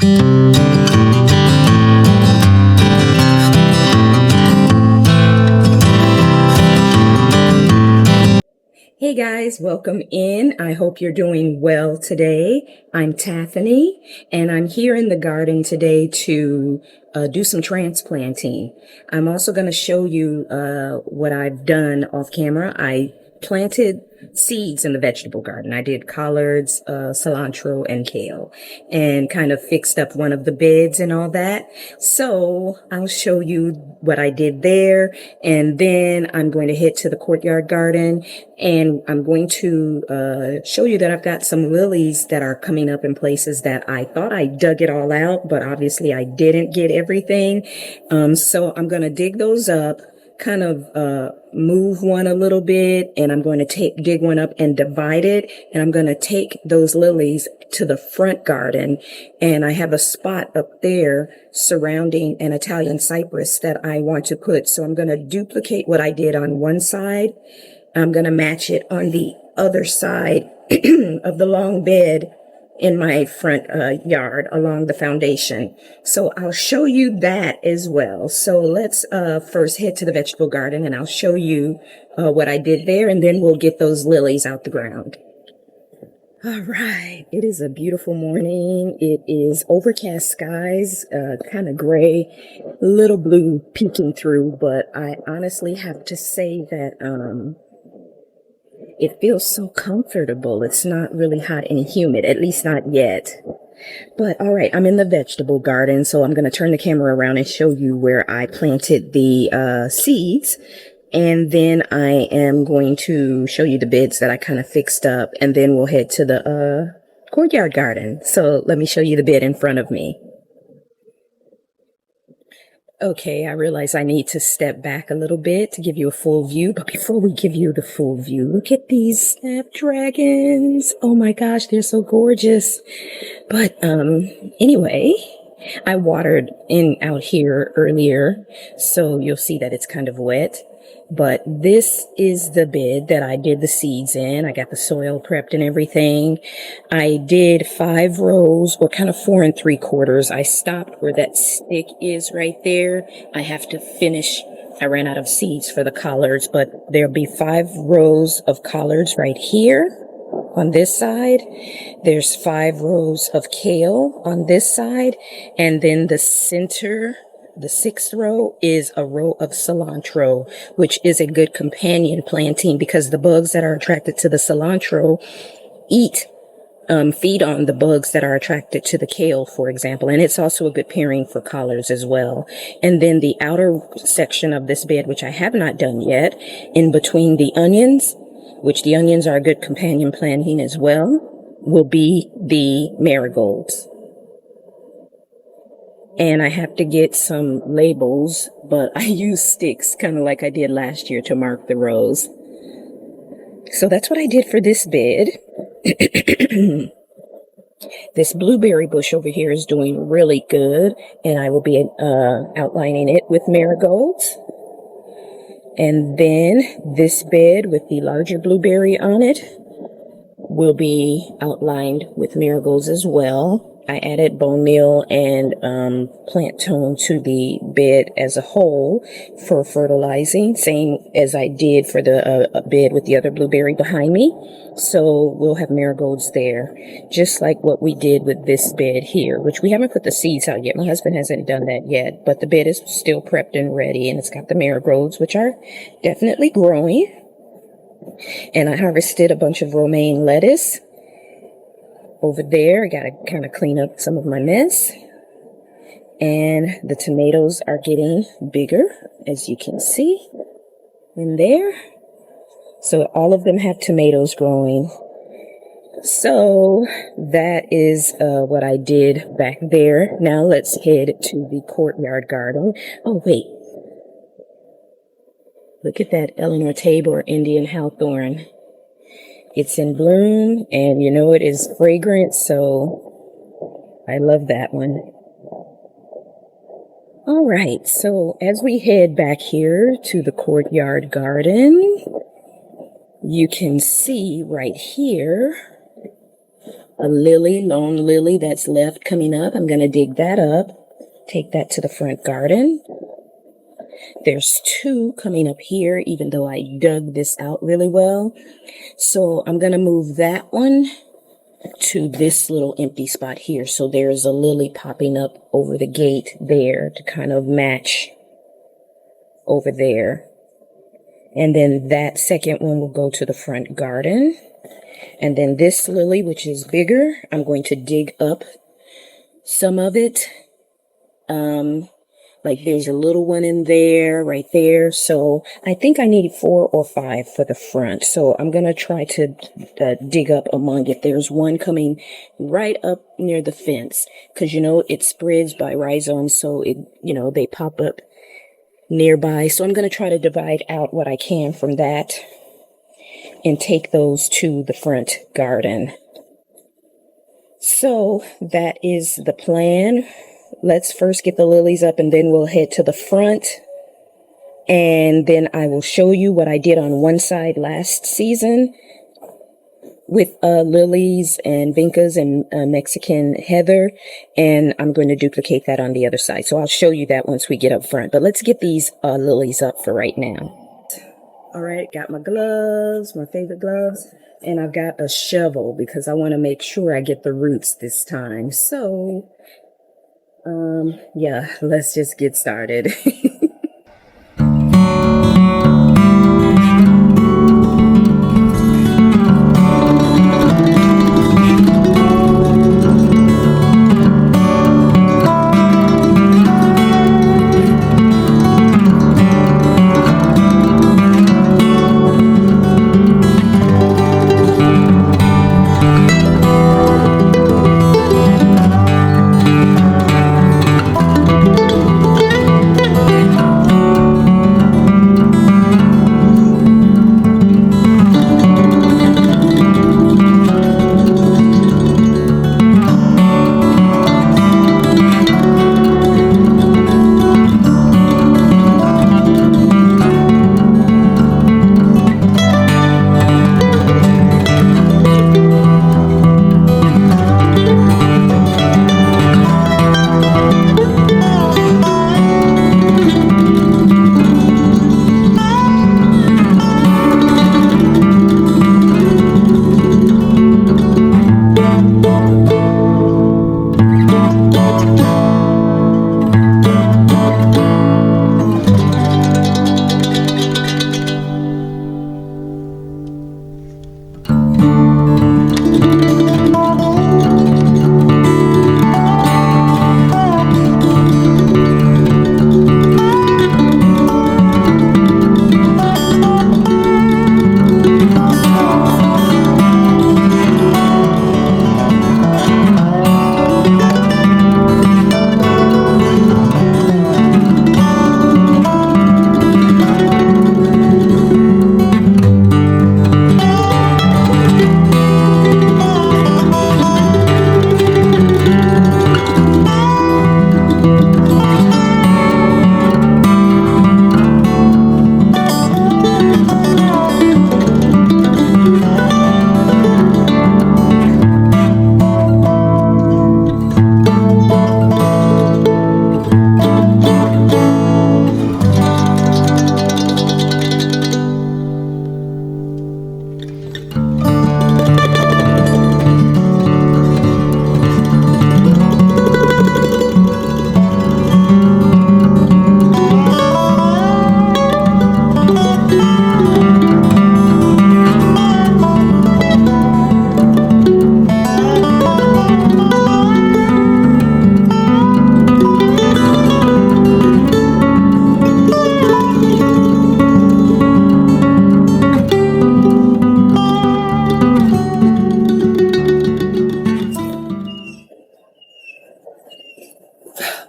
Hey guys, welcome in. I hope you're doing well today. I'm Taffany, and I'm here in the garden today to do some transplanting. I'm also going to show you what I've done off camera. I planted seeds in the vegetable garden. I did collards, cilantro, and kale, and kind of fixed up one of the beds and all that. So I'll show you what I did there, and then I'm going to head to the courtyard garden, and I'm going to show you that I've got some lilies that are coming up in places that I thought I dug it all out, but obviously I didn't get everything. So I'm going to dig those up, kind of move one a little bit, and I'm going to dig one up and divide it, and I'm going to take those lilies to the front garden, and I have a spot up there surrounding an Italian cypress that I want to put. So I'm going to duplicate what I did on one side. I'm going to match it on the other side of the long bed in my front yard along the foundation. So I'll show you that as well. So let's first head to the vegetable garden, and I'll show you what I did there, and then we'll get those lilies out the ground. All right, it is a beautiful morning. It is overcast skies, kind of gray, little blue peeking through, but I honestly have to say that it feels so comfortable. It's not really hot and humid, at least not yet. But all right, I'm in the vegetable garden, so I'm going to turn the camera around and show you where I planted the seeds. And then I am going to show you the beds that I kind of fixed up, and then we'll head to the courtyard garden. So let me show you the bed in front of me. Okay, I realize I need to step back a little bit to give you a full view. But before we give you the full view, look at these snapdragons. Oh my gosh, they're so gorgeous. But anyway, I watered in out here earlier, so you'll see that it's kind of wet. But this is the bed that I did the seeds in. I got the soil prepped and everything. I did 5 rows, or kind of 4 3/4. I stopped where that stick is right there. I have to finish. I ran out of seeds for the collards, but there'll be 5 rows of collards right here on this side. There's 5 rows of kale on this side, and then the center, the 6th row, is a row of cilantro, which is a good companion planting because the bugs that are attracted to the cilantro feed on the bugs that are attracted to the kale, for example. And it's also a good pairing for collards as well. And then the outer section of this bed, which I have not done yet, in between the onions, which the onions are a good companion planting as well, will be the marigolds. And I have to get some labels, but I use sticks, kind of like I did last year, to mark the rows. So that's what I did for this bed. This blueberry bush over here is doing really good, and I will be outlining it with marigolds. And then this bed with the larger blueberry on it will be outlined with marigolds as well. I added bone meal and plant tone to the bed as a whole for fertilizing, same as I did for the bed with the other blueberry behind me. So we'll have marigolds there, just like what we did with this bed here, which we haven't put the seeds out yet. My husband hasn't done that yet, but the bed is still prepped and ready, and it's got the marigolds, which are definitely growing. And I harvested a bunch of romaine lettuce over there. I got to kind of clean up some of my mess. And the tomatoes are getting bigger, as you can see in there. So all of them have tomatoes growing. So that is what I did back there. Now let's head to the courtyard garden. Oh, wait. Look at that Eleanor Tabor Indian hawthorn. It's in bloom, and you know it is fragrant, so I love that one. All right, so as we head back here to the courtyard garden, you can see right here a lily, lone lily that's left coming up. I'm going to dig that up, take that to the front garden. There's two coming up here, even though I dug this out really well. So I'm going to move that one to this little empty spot here. So there's a lily popping up over the gate there to kind of match over there. And then that second one will go to the front garden. And then this lily, which is bigger, I'm going to dig up some of it. Like there's a little one in there, right there. So I think I need 4 or 5 for the front. So I'm going to try to dig up among it. There's one coming right up near the fence because, it spreads by rhizomes. So they pop up nearby. So I'm going to try to divide out what I can from that and take those to the front garden. So that is the plan. Let's first get the lilies up and then we'll head to the front. And then I will show you what I did on one side last season with lilies and vincas and Mexican heather. And I'm going to duplicate that on the other side. So I'll show you that once we get up front. But let's get these lilies up for right now. All right, got my gloves, my favorite gloves. And I've got a shovel because I want to make sure I get the roots this time. So yeah, let's just get started.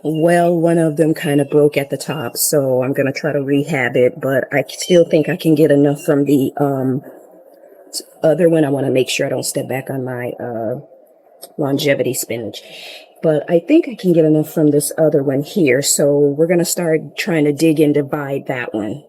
Well, one of them kind of broke at the top, so I'm going to try to rehab it, but I still think I can get enough from the other one. I want to make sure I don't step back on my longevity spinach. But I think I can get enough from this other one here, so we're going to start trying to dig and divide that one.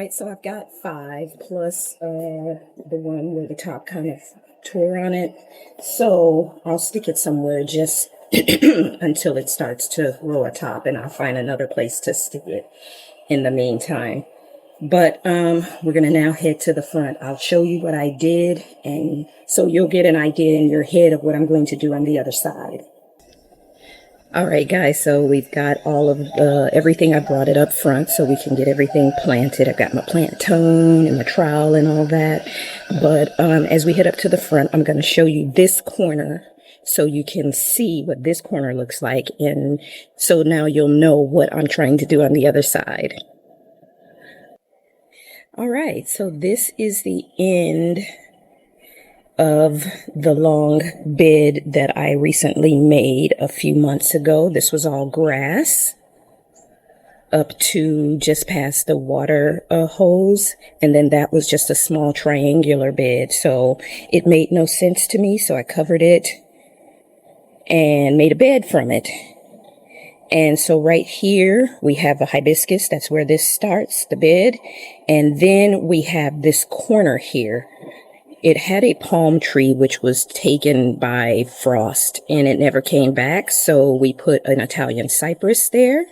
right, so I've got 5 plus the one where the top kind of tore on it. So I'll stick it somewhere just until it starts to grow a top, and I'll find another place to stick it in the meantime. But we're going to now head to the front. I'll show you what I did, and so you'll get an idea in your head of what I'm going to do on the other side. All right, guys, so we've got all of everything. I brought it up front so we can get everything planted. I've got my plant tone and my trowel and all that. But as we head up to the front, I'm going to show you this corner so you can see what this corner looks like. And so now you'll know what I'm trying to do on the other side. All right, so this is the end of the long bed that I recently made a few months ago. This was all grass up to just past the water hose, and then that was just a small triangular bed. So it made no sense to me, so I covered it and made a bed from it. And so right here we have a hibiscus. That's where this starts, the bed. And then we have this corner here. It had a palm tree which was taken by frost and it never came back. So we put an Italian cypress there.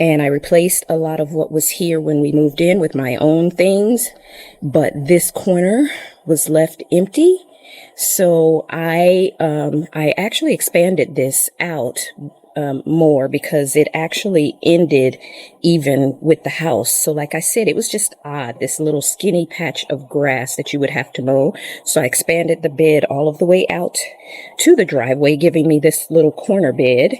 And I replaced a lot of what was here when we moved in with my own things. But this corner was left empty. So I actually expanded this out more because it actually ended even with the house. So like I said, it was just odd, this little skinny patch of grass that you would have to mow. So I expanded the bed all of the way out to the driveway, giving me this little corner bed.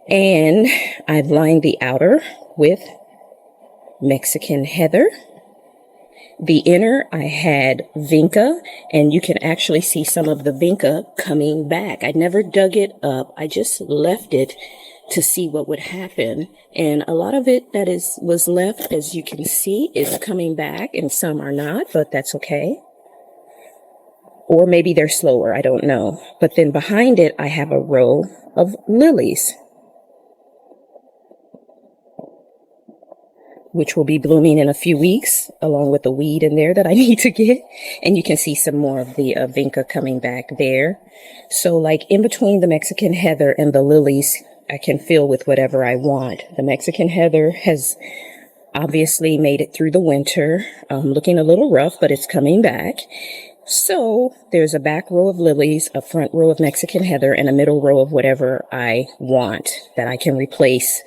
And I've lined the outer with Mexican heather. The inner, I had vinca, and you can actually see some of the vinca coming back. I never dug it up. I just left it to see what would happen. And a lot of it that was left, as you can see, is coming back, and some are not, but that's okay. Or maybe they're slower, I don't know. But then behind it, I have a row of lilies, which will be blooming in a few weeks, along with the weed in there that I need to get. And you can see some more of the vinca coming back there. So like in between the Mexican heather and the lilies, I can fill with whatever I want. The Mexican heather has obviously made it through the winter, looking a little rough, but it's coming back. So there's a back row of lilies, a front row of Mexican heather, and a middle row of whatever I want that I can replace.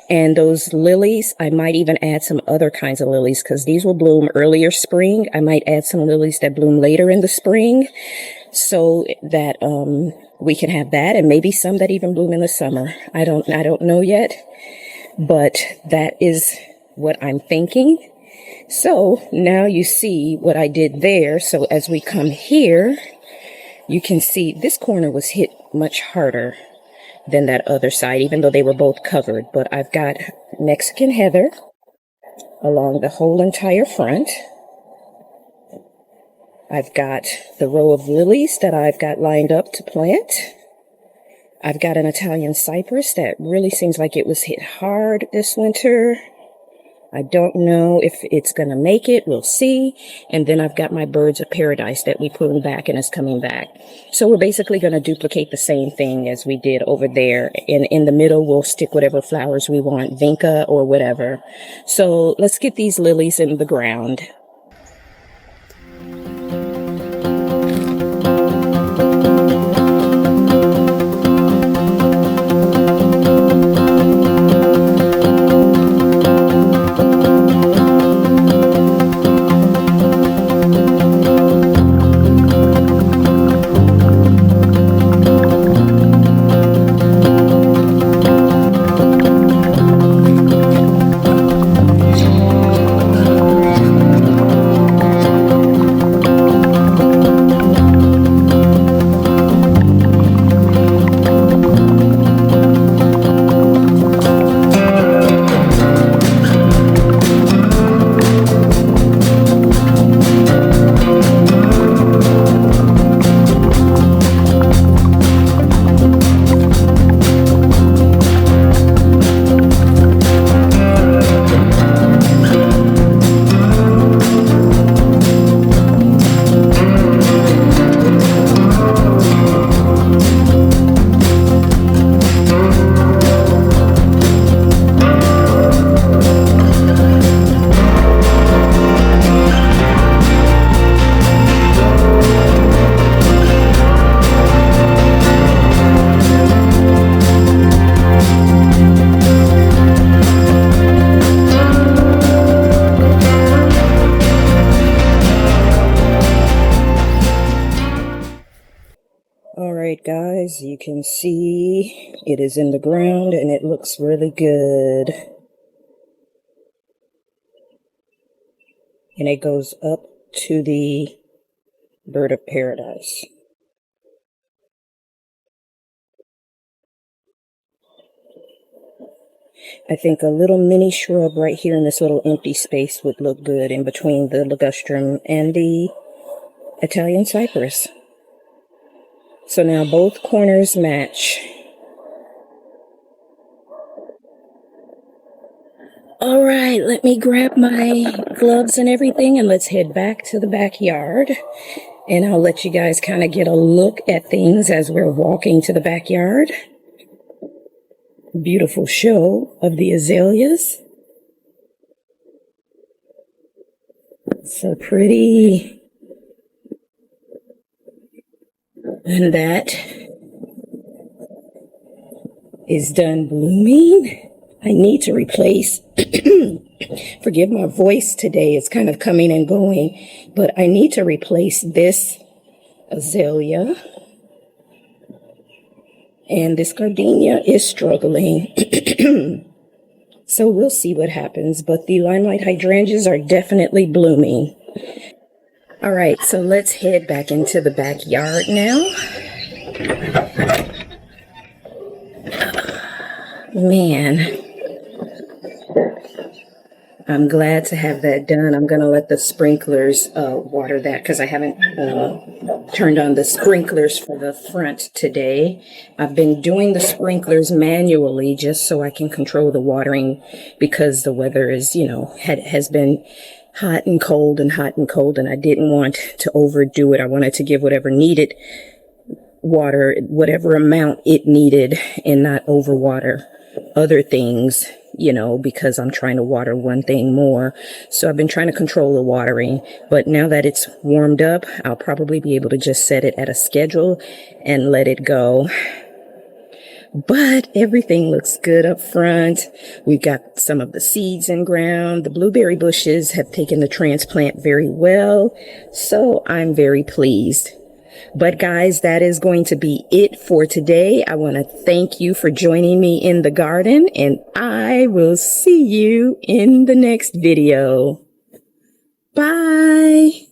And those lilies, I might even add some other kinds of lilies because these will bloom earlier spring. I might add some lilies that bloom later in the spring so that we can have that, and maybe some that even bloom in the summer. I don't know yet, but that is what I'm thinking. So now you see what I did there. So as we come here, you can see this corner was hit much harder than that other side, even though they were both covered. But I've got Mexican heather along the whole entire front. I've got the row of lilies that I've got lined up to plant. I've got an Italian cypress that really seems like it was hit hard this winter. I don't know if it's going to make it. We'll see. And then I've got my birds of paradise that we pruned back and is coming back. So we're basically going to duplicate the same thing as we did over there. And in the middle, we'll stick whatever flowers we want, vinca or whatever. So let's get these lilies in the ground. you can see, it is in the ground and it looks really good. And it goes up to the bird of paradise. I think a little mini shrub right here in this little empty space would look good in between the ligustrum and the Italian cypress. So now both corners match. All right, let me grab my gloves and everything and let's head back to the backyard. And I'll let you guys kind of get a look at things as we're walking to the backyard. Beautiful show of the azaleas. So pretty. And that is done blooming. I need to replace, forgive my voice today, it's kind of coming and going, but I need to replace this azalea. And this gardenia is struggling. So we'll see what happens, but the limelight hydrangeas are definitely blooming. All right, so let's head back into the backyard now. Man, I'm glad to have that done. I'm going to let the sprinklers water that because I haven't turned on the sprinklers for the front today. I've been doing the sprinklers manually just so I can control the watering because the weather is, has been hot and cold and hot and cold, and I didn't want to overdo it. I wanted to give whatever needed water, whatever amount it needed, and not overwater other things, because I'm trying to water one thing more. So I've been trying to control the watering, but now that it's warmed up, I'll probably be able to just set it at a schedule and let it go. But everything looks good up front. We've got some of the seeds in ground. The blueberry bushes have taken the transplant very well, so I'm very pleased. But guys, that is going to be it for today. I want to thank you for joining me in the garden, and I will see you in the next video. Bye.